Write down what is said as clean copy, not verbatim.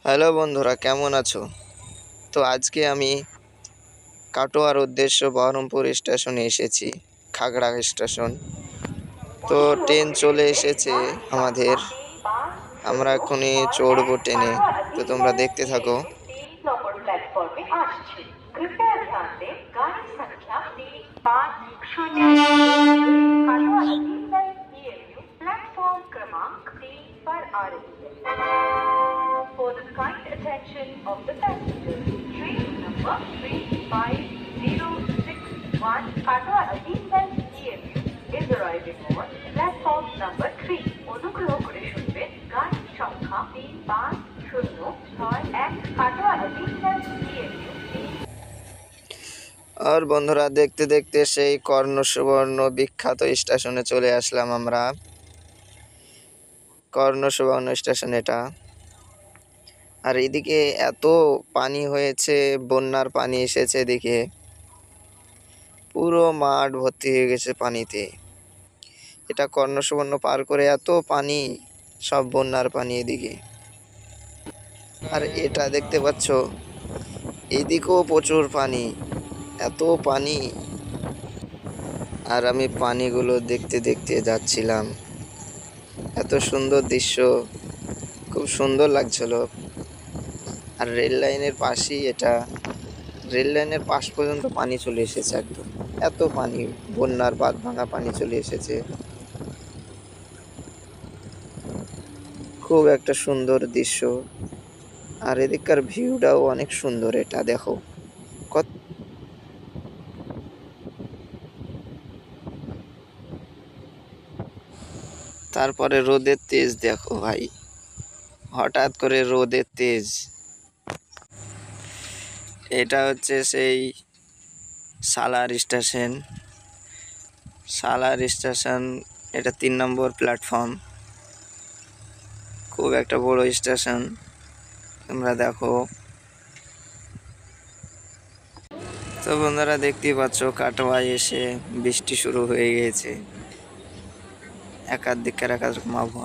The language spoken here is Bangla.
হ্যালো বন্ধুরা, কেমন আছো? তো আজকে আমি কাটোয়ার উদ্দেশ্য বহরমপুর স্টেশনে এসেছি, খাগড়া স্টেশন। তো ট্রেন চলে এসেছে আমাদের, আমরা এখনই চড়বো ট্রেনে। তো তোমরা দেখতে থাকো। For the kind attention of the passengers, train number 35061 Katwa Ateemganj EMU is arriving on platform number 3. অনুগ্রহ করে শুনবেন গাড়ি সংখ্যা 35061 কাটোয়া আতিমগঞ্জ EMU। আর বন্ধুরা, দেখতে দেখতে সেই কর্ণ সুবর্ণ বিখ্যাত স্টেশনে চলে আসলাম আমরা। কর্ণ সুবর্ণ স্টেশন এটা। আর এদিকে এত পানি হয়েছে, বন্যার পানি এসেছে এদিকে, পুরো মাঠ ভর্তি হয়ে গেছে পানিতে। এটা কর্ণ সুবর্ণ পার করে এত পানি, সব বন্যার পানি এদিকে। আর এটা দেখতে পাচ্ছ, এদিকেও প্রচুর পানি, এত পানি। আর আমি পানিগুলো দেখতে দেখতে যাচ্ছিলাম। এত সুন্দর দৃশ্য, খুব সুন্দর লাগছিল। আর রেল লাইনের পাশেই এটা, রেল লাইনের পাশ পর্যন্ত পানি চলে এসেছে একদম। এত পানি, বন্যার বাঁধ ভাঙা পানি চলে এসেছে। খুব একটা সুন্দর দৃশ্য। আর এদিককার ভিউটাও অনেক সুন্দর, এটা দেখো কত। তারপরে রোদের তেজ দেখো ভাই, হঠাৎ করে রোদের তেজ। এটা হচ্ছে সেই সালার স্টেশন। সালার স্টেশন, এটা 3 নম্বর প্ল্যাটফর্ম। খুব একটা বড় স্টেশন, তোমরা দেখো। তো বন্ধুরা, দেখতেই পাচ্ছ কাটোয়ায় এসে বৃষ্টি শুরু হয়ে গেছে। একাধিক আবহাওয়া।